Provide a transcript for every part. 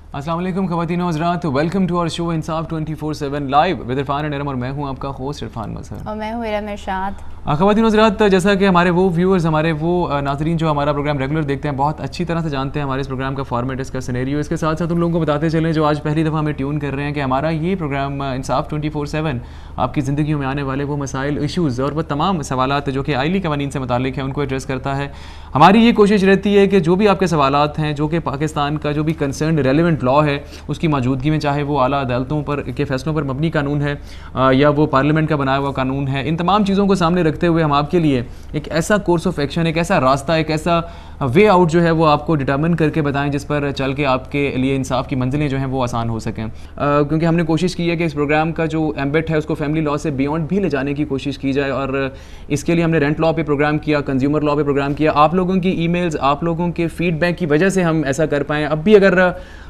अस्सलाम वालेकुम ख़वातीन और हज़रात, welcome to our show Insaf 24/7 live with Irfan and Iram, और मैं हूं आपका होस्ट इरफान मजहर और मैं हूं इरम इरशाद। ख़वातीन और हज़रात, जैसा कि हमारे वो व्यूअर्स, हमारे वो नाज़रीन जो हमारा प्रोग्राम रेगुलर देखते हैं, बहुत अच्छी तरह से जानते हैं हमारे इस प्रोग्राम का फॉर्मेट, इसका सिनेरियो। इसके साथ साथ उन लोगों को बताते चलें जो आज पहली दफ़ा हमें ट्यून कर रहे हैं कि हमारा ये प्रोग्राम इंसाफ 24/7 आपकी ज़िंदगियों में आने वाले वो मसाइल, इशूज़ और वो तमाम सवालात जो कि आइली कवानीन से मुताल्लिक है उनको एड्रेस करता है। हमारी ये कोशिश रहती है कि जो भी आपके सवालात हैं, जो कि पाकिस्तान का जो भी कंसर्न रेलिवेंट लॉ है उसकी मौजूदगी में, चाहे वो आला अदालतों पर के फैसलों पर मबनी कानून है या वो पार्लियामेंट का बनाया हुआ कानून है, इन तमाम चीज़ों को सामने रखते हुए हम आपके लिए एक ऐसा कोर्स ऑफ एक्शन, एक ऐसा रास्ता, एक ऐसा वे आउट जो है वो आपको डिटर्मिन करके बताएं जिस पर चल के आपके लिए इंसाफ की मंजिलें जो हैं वो आसान हो सकें। क्योंकि हमने कोशिश की है कि इस प्रोग्राम का जो एम्बेट है उसको फैमिली लॉ से बियॉन्ड भी ले जाने की कोशिश की जाए, और इसके लिए हमने रेंट लॉ पे प्रोग्राम किया, कंज्यूमर लॉ पे प्रोग्राम किया। आप लोगों की ईमेल्स, आप लोगों के फीडबैक की वजह से हम ऐसा कर पाएँ। अब भी अगर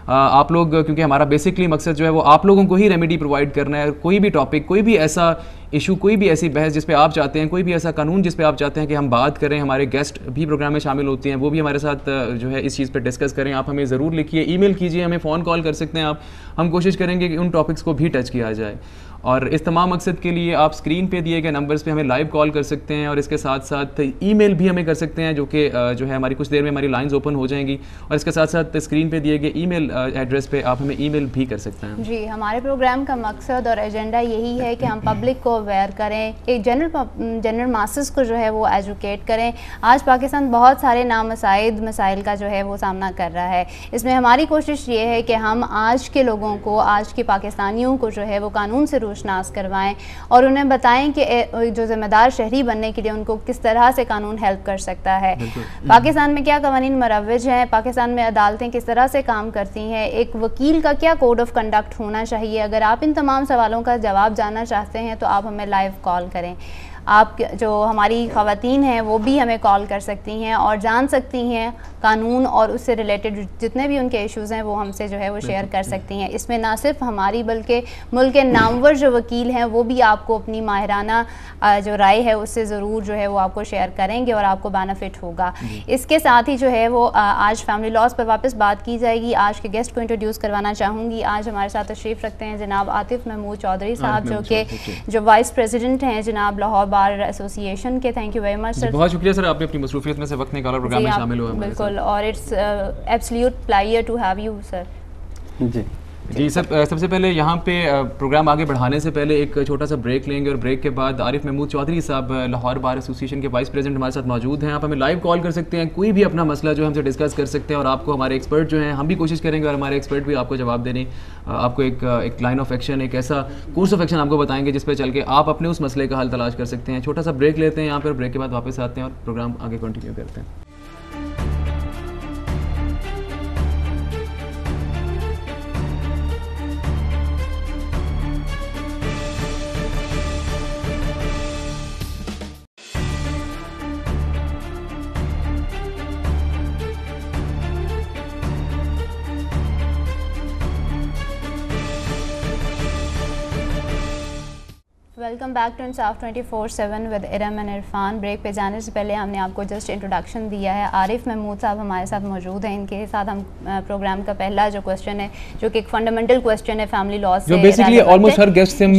आप लोग, क्योंकि हमारा बेसिकली मकसद जो है वो आप लोगों को ही रेमेडी प्रोवाइड करना है, कोई भी टॉपिक, कोई भी ऐसा इशू, कोई भी ऐसी बहस जिस पे आप चाहते हैं, कोई भी ऐसा कानून जिस पे आप चाहते हैं कि हम बात करें, हमारे गेस्ट भी प्रोग्राम में शामिल होती हैं, वो भी हमारे साथ जो है इस चीज़ पे डिस्कस करें, आप हमें ज़रूर लिखिए, ईमेल कीजिए, हमें फ़ोन कॉल कर सकते हैं आप। हम कोशिश करेंगे कि उन टॉपिक्स को भी टच किया जाए, और इस तमाम मकसद के लिए आप स्क्रीन पे दिए गए नंबर्स पे हमें लाइव कॉल कर सकते हैं, और इसके साथ साथ ईमेल भी हमें कर सकते हैं, जो कि जो है हमारी कुछ देर में हमारी लाइंस ओपन हो जाएंगी, और इसके साथ साथ स्क्रीन पे दिए गए ईमेल एड्रेस पे आप हमें ईमेल भी कर सकते हैं। जी, हमारे प्रोग्राम का मकसद और एजेंडा यही है कि हम पब्लिक को अवेयर करें, एक जनरल मासेस को जो है वो एजुकेट करें। आज पाकिस्तान बहुत सारे नामसाइद मसाइल का जो है वो सामना कर रहा है। इसमें हमारी कोशिश ये है कि हम आज के लोगों को, आज के पाकिस्तानियों को जो है वो कानून से रोशनास करवाएं और उन्हें बताएं कि जो ज़िम्मेदार शहरी बनने के लिए उनको किस तरह से कानून हेल्प कर सकता है। पाकिस्तान में क्या कवानीन मरवज हैं, पाकिस्तान में अदालतें किस तरह से काम करती हैं, एक वकील का क्या कोड ऑफ कंडक्ट होना चाहिए। अगर आप इन तमाम सवालों का जवाब जानना चाहते हैं तो आप हमें लाइव कॉल करें। आप जो हमारी ख़वातीन हैं वो भी हमें कॉल कर सकती हैं और जान सकती हैं कानून और उससे रिलेटेड जितने भी उनके इश्यूज़ हैं वो हमसे जो है वो शेयर कर सकती हैं। इसमें ना सिर्फ हमारी बल्कि मुल्क के नामवर जो वकील हैं वो भी आपको अपनी माहिराना जो राय है उससे ज़रूर जो है वो आपको शेयर करेंगे और आपको बेनिफिट होगा। इसके साथ ही जो है वो आज फैमिली लॉज पर वापस बात की जाएगी। आज के गेस्ट को इंट्रोड्यूस करवाना चाहूँगी। आज हमारे साथ तशरीफ़ रखते हैं जनाब आतिफ महमूद चौधरी साहब, जो कि जो वाइस प्रेसिडेंट हैं जनाब लाहौर बार एसोसिएशन के। Thank you very much sir. बहुत शुक्रिया सर, आपने अपनी मसरूफियत में से वक्त निकाला, प्रोग्राम में शामिल हुए। बिल्कुल, और it's absolute pleasure to have you sir. जी सर, सबसे पहले यहाँ पे प्रोग्राम आगे बढ़ाने से पहले एक छोटा सा ब्रेक लेंगे, और ब्रेक के बाद आरिफ महमूद चौधरी साहब लाहौर बार एसोसिएशन के वाइस प्रेसिडेंट हमारे साथ मौजूद हैं। आप हमें लाइव कॉल कर सकते हैं, कोई भी अपना मसला जो है हमसे डिस्कस कर सकते हैं, और आपको हमारे एक्सपर्ट जो हैं, हम भी कोशिश करेंगे और हमारे एक्सपर्ट भी आपको जवाब देने, आपको एक लाइन ऑफ एक्शन, एक ऐसा कोर्स ऑफ एक्शन आपको बताएंगे जिस पर चल के आप अपने उस मसले का हल तलाश कर सकते हैं। छोटा सा ब्रेक लेते हैं यहाँ पर, ब्रेक के बाद वापस आते हैं और प्रोग्राम आगे कंटिन्यू करते हैं। Welcome back to Insaf 24/7 with Iram and Irfan. Break पे जाने से पहले हमने आपको जस्ट इंट्रोडक्शन दिया है। आरिफ महमूद साहब हमारे साथ मौजूद हैं। इनके साथ हम प्रोग्राम का पहला जो क्वेश्चन है, जो कि एक फंडामेंटल क्वेश्चन है फैमिली लॉ से, जो बेसिकली ऑलमोस्ट हर गेस्ट से हम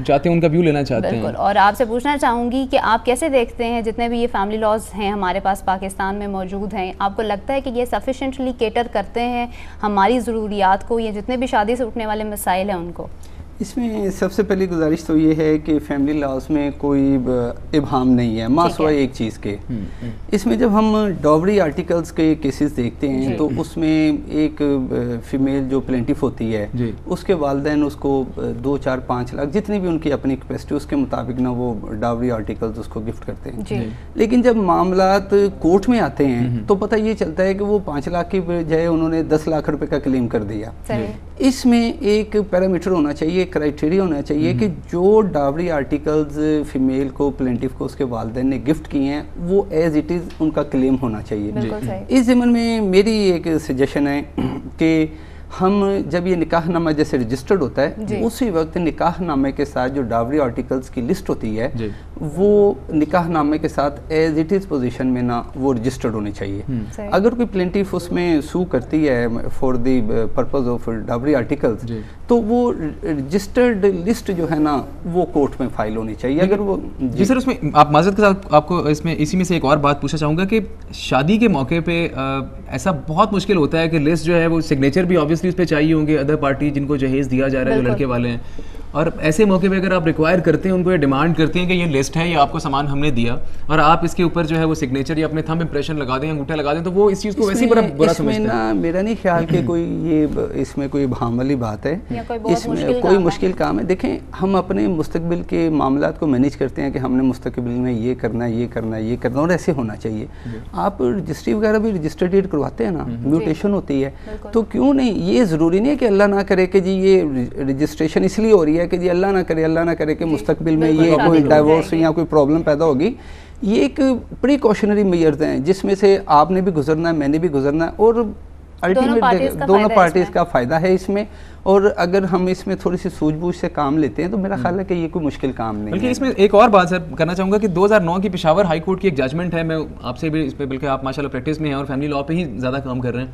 चाहते हैं उनका व्यू लेना चाहते हैं। बिल्कुल, और आपसे पूछना चाहूँगी कि आप कैसे देखते हैं जितने भी ये फैमिली लॉज हैं हमारे पास पाकिस्तान में मौजूद हैं, आपको लगता है कि ये सफिशेंटली केटर करते हैं हमारी ज़रूरियात को, ये जितने भी शादी से उठने वाले मसाइल हैं उनको? इसमें सबसे पहली गुजारिश तो ये है कि फैमिली लॉज में कोई इबहम नहीं है, मासवाई एक चीज़ के। इसमें जब हम डॉवरी आर्टिकल्स के केसेस देखते हैं तो उसमें एक फीमेल जो प्लेंटिफ होती है उसके वालिदैन उसको 2, 4, 5 लाख जितनी भी उनकी अपनी कैपेसिटी उसके मुताबिक ना वो डॉवरी आर्टिकल्स उसको गिफ्ट करते हैं। लेकिन जब मामलात कोर्ट में आते हैं तो पता ये चलता है कि वो 5 लाख की बजाय उन्होंने 10 लाख रुपए का क्लेम कर दिया। इसमें एक पैरामीटर होना चाहिए, क्राइटेरिया होना चाहिए कि जो डावरी आर्टिकल्स फीमेल को, प्लेंटिफ को उसके वालिदैन ने गिफ्ट किए हैं वो एज इट इज़ उनका क्लेम होना चाहिए। इस ज़मन में मेरी एक सजेशन है कि हम जब ये निकाहनामा जैसे रजिस्टर्ड होता है उसी वक्त निकाहनामे के साथ जो डावरी आर्टिकल्स की लिस्ट होती है वो निकाहनामे के साथ एज इट इज़ पोजीशन में ना वो रजिस्टर्ड होनी चाहिए। अगर कोई प्लेंटिफ उसमें सू करती है for the purpose of dowry articles तो वो रजिस्टर्ड लिस्ट जो है ना वो कोर्ट में फाइल होनी चाहिए। अगर वो जी सर, उसमें आप माजरत के साथ आपको इसमें इसी में से एक और बात पूछना चाहूँगा कि शादी के मौके पे ऐसा बहुत मुश्किल होता है कि लिस्ट जो है वो सिग्नेचर भी ऑब्वियसली उस पर चाहिए होंगे अदर पार्टी जिनको जहेज़ दिया जा रहा है, जो लड़के वाले हैं, और ऐसे मौके पे अगर आप रिक्वायर करते हैं, उनको ये डिमांड करते हैं कि ये लिस्ट है, ये आपको सामान हमने दिया और आप इसके ऊपर जो है वो सिग्नेचर या अपने थंब इंप्रेशन लगा दें, अंगूठा लगा दें, तो वो इस चीज़ को वैसे ही बुरा समझते हैं ना। मेरा नहीं ख्याल कि कोई ये इसमें कोई भाम वाली बात है, इसमें कोई मुश्किल काम है। देखें, हम अपने मुस्तकबिल के मामलात को मैनेज करते हैं कि हमने मुस्तकबिल में ये करना है, ये करना है, ये करना है, और ऐसे होना चाहिए। आप रजिस्ट्री वगैरह भी रजिस्टर्ड डेट करवाते हैं ना, म्यूटेशन होती है, तो क्यों नहीं, ये ज़रूरी नहीं है कि अल्लाह ना करे कि जी ये रजिस्ट्रेशन इसलिए हो रही है कि जी अल्लाह ना करे कि मुस्तकबिल में ये कोई डाइवोर्स या कोई प्रॉब्लम पैदा होगी। ये एक प्रिकॉशनरी मेजर्स हैं जिसमें से आपने भी गुजरना है, मैंने भी गुजरना है, और अल्टीमेट दोनों पार्टीज का फ़ायदा है इसमें। और अगर हम इसमें थोड़ी सी सूझबूझ से काम लेते हैं तो मेरा ख्याल है कि ये कोई मुश्किल काम नहीं है। बल्कि इसमें एक और बात सर करना चाहूँगा कि 2009 की पेशावर हाई कोर्ट की एक जजमेंट है, मैं आपसे भी इस पर, बल्कि आप माशाल्लाह प्रैक्टिस में हैं और फैमिली लॉ पे ही ज़्यादा काम कर रहे हैं,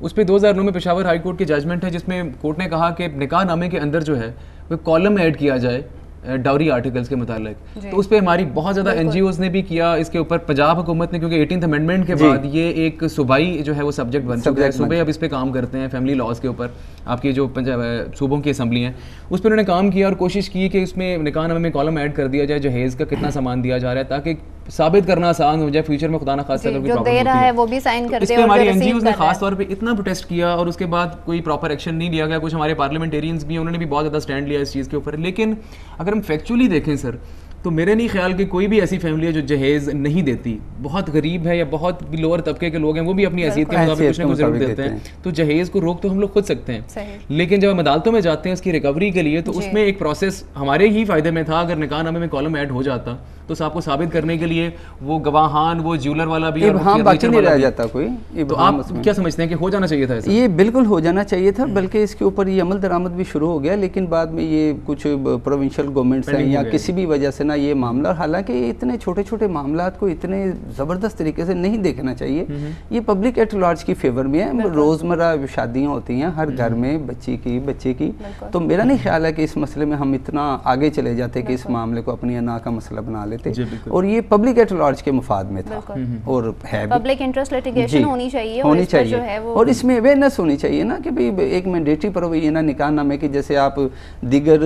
उस पर 2009 में पेशावर हाई कोर्ट की जजमेंट है जिसमें कोर्ट ने कहा कि निकाह नामे के अंदर जो है वो कॉलम ऐड किया जाए डाउरी आर्टिकल्स के मुतालिक। तो उस पर हमारी बहुत ज़्यादा NGOs ने भी किया, इसके ऊपर पंजाब हुकूमत ने, क्योंकि 18th अमेंडमेंट के बाद ये एक सूबाई जो है वो सब्जेक्ट बन चुका है, सूबे अब इस पे काम करते हैं फैमिली लॉज के ऊपर। आपकी जो सूबों की असम्बली हैं उस पर उन्होंने काम किया और कोशिश की कि इसमें निकाहनामे में कॉलम ऐड कर दिया जाए जहेज़ का कितना सामान दिया जा रहा है, ताकि साबित करना आसान हो जाए फ्यूचर में, खुदा ना खास्ता अगर कोई प्रॉब्लम होती है वो भी साइन कर दे। हमारी NGOs ने खास तौर पे इतना प्रोटेस्ट किया और उसके बाद कोई प्रॉपर एक्शन नहीं लिया गया। कुछ हमारे पार्लियामेंटेरियंस भी, उन्होंने भी बहुत ज़्यादा स्टैंड लिया इस चीज़ के ऊपर। लेकिन अगर हम फैक्चुअली देखें सर, तो मेरे नहीं ख्याल कि कोई भी ऐसी फैमिली है जो जहेज़ नहीं देती, बहुत गरीब है या बहुत लोअर तबके के लोग हैं, वो भी अपनी हैसियत के मुताबिक कुछ ना कुछ जरूर देते हैं, तो जहेज़ को रोक तो हम लोग खुद सकते हैं। लेकिन जब हम अदालतों में जाते हैं उसकी रिकवरी के लिए, तो उसमें एक प्रोसेस हमारे ही फायदे में था। अगर निकाहनामे में कॉलम ऐड हो जाता तो आपको साबित करने के लिए वो गवाहान, वो ज्वेलर वाला भी बाकी नहीं रह जाता कोई। तो आप क्या समझते हैं कि हो जाना चाहिए था ऐसा? ये बिल्कुल हो जाना चाहिए था, बल्कि इसके ऊपर ये अमल दरामद भी शुरू हो गया, लेकिन बाद में ये कुछ प्रोविंशियल गवर्नमेंट्स हैं या किसी भी वजह से ना ये मामला, हालांकि इतने छोटे छोटे मामलात को इतने ज़बरदस्त तरीके से नहीं देखना चाहिए। ये पब्लिक एट लार्ज की फेवर में है। रोज़मर्रा शादियाँ होती हैं हर घर में, बच्चे की, तो मेरा नहीं ख्याल है कि इस मसले में हम इतना आगे चले जाते कि इस मामले को अपनी अना का मसला बना लेते। और ये पब्लिक एट लार्ज के मुफाद में था और है पब्लिक इंटरेस्ट लिटिगेशन होनी चाहिए जो है वो, और इसमें अवेयरनेस होनी चाहिए ना कि भाई एक मैंडेटरी प्रोविजन है निकाहनामे की, जैसे आप दीगर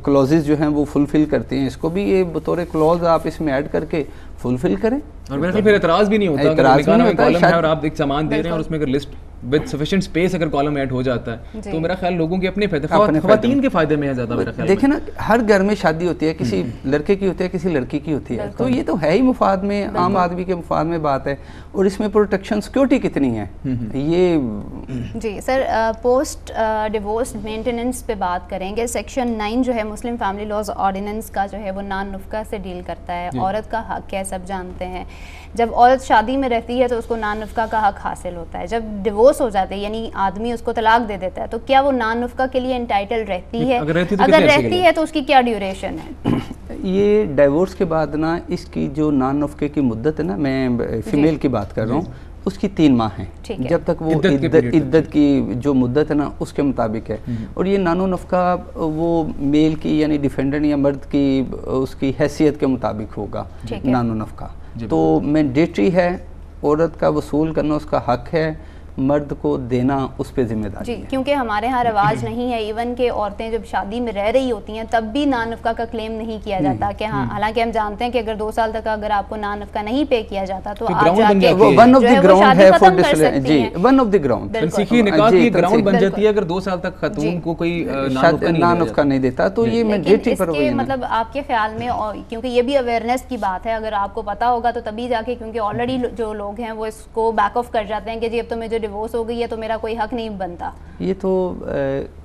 क्लॉजेज जो हैं वो फुलफिल करते हैं, इसको भी ये बतौर क्लॉज आप इसमें ऐड करके फुलफिल करें। और मेरे ख्याल फिर एतराज़ भी नहीं होता, अगर निकाहनामे में कॉलम है और आप एक सामान दे रहे हैं और उसमें अगर लिस्ट विद सफिशिएंट स्पेस अगर कॉलम ऐड हो जाता है, तो मेरा ख्याल लोगों के अपने फायदे, ख़वातीन के फायदे में है ज़्यादा मेरा ख्याल। देखें ना, हर घर में शादी होती है, किसी लड़के की होती है, किसी लड़की की होती है, तो ये तो है ही मुफाद में, आम आदमी के मुफाद में बात है। और इसमें प्रोटेक्शन सिक्योरिटी कितनी है ये। जी सर, पोस्ट डिवोर्स मेंटेनेंस पे बात करेंगे। सेक्शन 9 जो है मुस्लिम फैमिली लॉज ऑर्डिनेंस का जो है वो नान नुफ्का से डील करता है। औरत का हक है, सब जानते हैं, जब औरत शादी में रहती है तो उसको नान नुफ्का का हक हासिल होता है। जब डिवोर्स हो जाते हैं यानी आदमी उसको तलाक दे देता है, तो क्या वो नान नुफ्का के लिए एंटाइटल रहती है? अगर रहती है तो उसकी क्या ड्यूरेशन है? ये डाइवोर्स के बाद ना इसकी जो नान नुफ्के की मुद्दत है ना, मैं फीमेल की बात कर रहा हूँ, उसकी 3 माह है, जब तक वो इद्दत की जो मुद्दत है ना उसके मुताबिक है। और ये नानो नफ़का वो मेल की यानी डिफेंडेंट या मर्द की उसकी हैसियत के मुताबिक होगा नानो नफ़का। तो मैंडेटरी है, औरत का वसूल करना उसका हक है, मर्द को देना उस पर जिम्मेदारी है। क्योंकि हमारे यहाँ रिवाज नहीं है, इवन के औरतें जब शादी में रह रही होती हैं तब भी नान नफ़का का क्लेम नहीं किया जाता कि हाँ, हालांकि हम जानते हैं कि अगर 2 साल तक अगर आपको नान नफ़का नहीं पे किया जाता तो आप जाके वन ऑफ द ग्राउंड है फॉर डिसलेशन। जी, वन ऑफ द ग्राउंड तनसीखी निकाह की ग्राउंड बन जाती है अगर 2 साल तक खातून को कोई नान नफ़का नहीं देता, तो ये मैंडेटरी प्रोविजन। मतलब आपके ख्याल में, क्योंकि ये भी अवेयरनेस की बात है, अगर आपको पता होगा तो तभी जाके, क्योंकि ऑलरेडी जो लोग हैं वो इसको बैक ऑफ कर जाते हैं कि जी अब तो मुझे डिवोर्स हो गई है तो मेरा कोई हक नहीं बनता। ये तो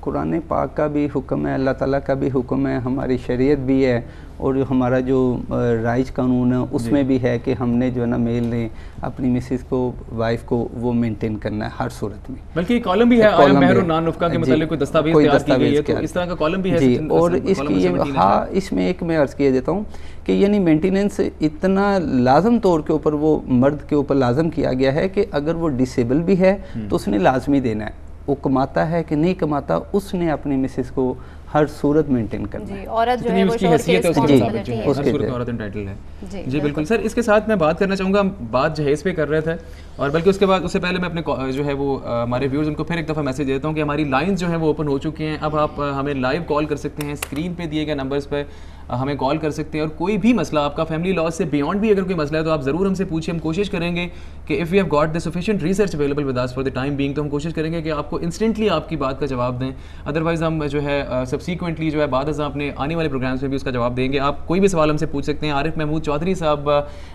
कुरान पाक का भी हुक्म है, अल्लाह ताला का भी हुक्म है, हमारी शरीयत भी है, और हमारा जो राइज कानून है उसमें भी है कि हमने जो है ना मेल ने अपनी मिसेस को, वाइफ को वो मेंटेन करना है हर सूरत में। बल्कि कॉलम भी है आया महर और नान नुफ्का के मतलब कोई दस्तावेज तैयार की गई है, तो इस तरह का कॉलम भी है जी। और इसकी ये हाँ, इसमें एक मैं अर्ज़ किया देता हूँ कि यानी मेंटेनेंस इतना लाजम तौर के ऊपर वो मर्द के ऊपर लाजम किया गया है कि अगर वो डिसेबल भी है तो उसने लाजमी देना है, वो कमाता है कि नहीं कमाता उसने अपनी मिसेस को हर सूरत मेंटेन करना है। औरत जो है वो उसकी हैसियत है उसके मुताबिक जो है हर सूरत में औरत एंटाइटल है। जी बिल्कुल सर, इसके साथ मैं बात करना चाहूँगा, हम बात जहेज़ पे कर रहे थे और बल्कि उसके बाद उससे पहले मैं अपने जो है वो हमारे व्यूअर्स उनको फिर एक दफ़ा मैसेज देता हूँ कि हमारी लाइंस जो है वो ओपन हो चुकी हैं। अब आप हमें लाइव कॉल कर सकते हैं, स्क्रीन पे दिए गए नंबर्स पे हमें कॉल कर सकते हैं और कोई भी मसला आपका फैमिली लॉ से बियॉन्ड भी अगर कोई मसला है तो आप ज़रूर हमसे पूछिए। हम कोशिश करेंगे कि if we have got the sufficient research available with us for the time being, तो हम कोशिश करेंगे कि आपको इंस्टेंटली आपकी बात का जवाब दें। अदरवाइज़ हम जो है सब्सिक्वेंटली जो है बाद अपने आने वाले प्रोग्राम्स में भी उसका जवाब देंगे। आप कोई भी सवाल हमसे पूछ सकते हैं। आरिफ महमूद चौधरी साहब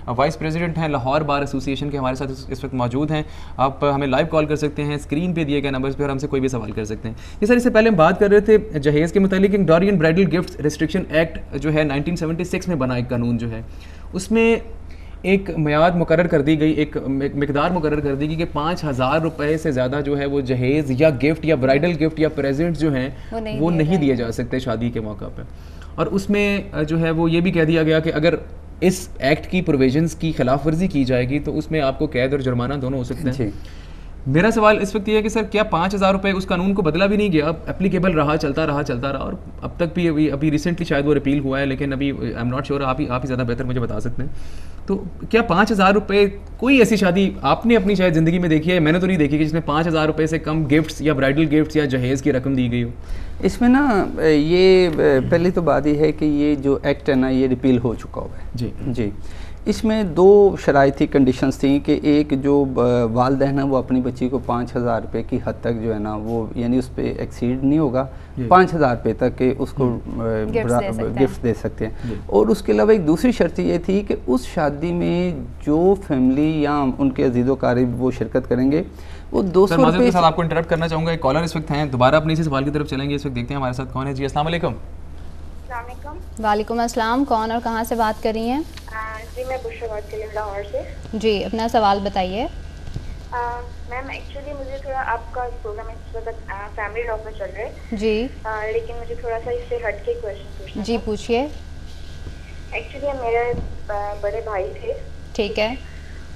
वाइस प्रेसिडेंट हैं लाहौर बार एसोसिएशन के, हमारे साथ इस वक्त मौजूद हैं। आप हमें लाइव कॉल कर सकते हैं स्क्रीन पे दिए गए नंबर्स पे और हमसे कोई भी सवाल कर सकते हैं। ये सर, इससे पहले हम बात कर रहे थे जहेज़ के मुतालिक। Dowry and Bridal Gift Restriction Act जो है 1976 में बना एक कानून जो है, उसमें एक मियाद मुकर्रर कर दी गई, एक मिकदार मुकर्रर कर दी गई कि 5,000 रुपये से ज़्यादा जो है वो जहेज़ या गिफ्ट या ब्राइडल गिफ्ट या प्रेजेंट जो हैं वो नहीं दिए जा सकते शादी के मौका पर। और उसमें जो है वो ये भी कह दिया गया कि अगर इस एक्ट की प्रोविजंस की खिलाफ वर्जी की जाएगी तो उसमें आपको कैद और जुर्माना दोनों हो सकते हैं। मेरा सवाल इस वक्त ये है कि सर क्या 5,000 रुपये उस कानून को बदला भी नहीं गया, एप्लीकेबल रहा, चलता रहा और अब तक भी अभी रिसेंटली शायद वो रिपील हुआ है, लेकिन अभी आई एम नॉट श्योर, आप ही ज़्यादा बेहतर मुझे बता सकते हैं। तो क्या 5,000 रुपये, कोई ऐसी शादी आपने अपनी शायद ज़िंदगी में देखी है, मैंने तो नहीं देखी, कि जिसमें 5,000 रुपये से कम गिफ्ट्स या ब्राइडल गिफ्ट्स या जहेज़ की रकम दी गई हो? इसमें ना ये पहली तो बात यह है कि ये जो एक्ट है ना ये रिपील हो चुका हुआ है। जी। इसमें दो शराइती कंडीशंस थी कि एक जो वालिदैन है वो अपनी बच्ची को 5,000 रुपये की हद तक जो है ना वो यानी उस पर एक्सीड नहीं होगा, 5,000 रुपये तक के उसको गिफ्ट दे सकते हैं। और उसके अलावा एक दूसरी शर्त ये थी कि उस शादी में जो फैमिली या उनके अजीज़ो क़रीब वो शिरकत करेंगे वो 200 रुपये के साथ आपको इंटरप्ट करना चाहूँगा। एक कॉलर इस वक्त हैं, दोबारा अपने इसी सवाल की तरफ चलेंगे। इस वक्त देखते हैं हमारे साथ कौन है। जी अस्सलाम वालेकुम। वालेकुम अस्सलाम, कौन और कहाँ से बात कर रही हैं? जी मैं बुशरा बात कर रही हूँ लाहौर से। जी अपना सवाल बताइए। मैम एक्चुअली मुझे थोड़ा आपका प्रोग्राम इस वक्त फैमिली लॉ में चल रहा है जी, लेकिन मुझे थोड़ा सा इससे हट के क्वेश्चन पूछना जी पूछिए। एक्चुअली मेरे बड़े भाई थे, ठीक है,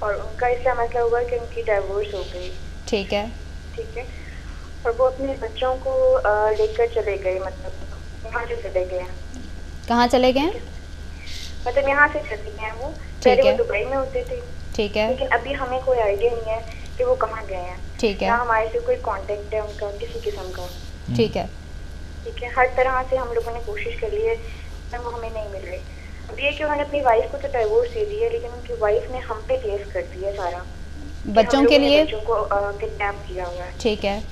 और उनका इसका मतलब हुआ कि उनकी डाइवोर्स हो गई, ठीक है, और वो अपने बच्चों को लेकर चले गए, मतलब यहाँ से चले गए। कहाँ चले गए? मतलब यहाँ से चले गए वो, पहले वो दुबई में होते थे, ठीक है, लेकिन अभी हमें कोई आइडिया नहीं है कि वो कहाँ गए हैं, ठीक है, ना हमारे से कोई कांटेक्ट है उनका किसी किस्म का, ठीक है, हर तरह से हम लोगों ने कोशिश कर ली है, वो हमें नहीं मिल रही। अब ये कि उन्होंने अपनी वाइफ को तो डाइवोर्स दे दिया, लेकिन उनकी वाइफ ने हम पे केस कर दिया सारा, बच्चों के लिए बच्चों को किडनैप किया हुआ है, ठीक है,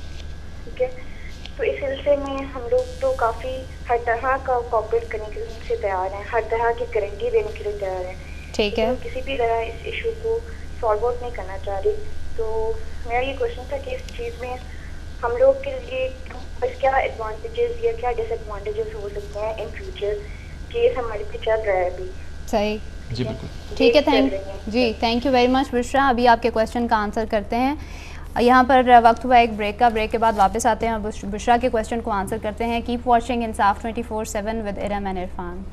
तो इस सिलसिले में हम लोग तो काफ़ी हर तरह का कोऑपरेट करने के लिए उनसे तैयार हैं, हर तरह की गारंटी देने के लिए तैयार हैं, ठीक है, किसी भी तरह इस इशू को सॉल्व आउट नहीं करना चाह रही। तो मेरा ये क्वेश्चन था कि इस चीज़ में हम लोग के लिए क्या एडवांटेजेस या क्या डिसएडवांटेजेस हो सकते हैं इन फ्यूचर, केस हमारे पे चल रहा है अभी। सही, जी बिल्कुल, ठीक है, thank you very much Bushra. अभी आपके क्वेश्चन का आंसर करते हैं। यहाँ पर वक्त हुआ एक ब्रेक का, ब्रेक के बाद वापस आते हैं और बुशरा के क्वेश्चन को आंसर करते हैं। Keep watching Insaf 24/7 with Iram and Irfan.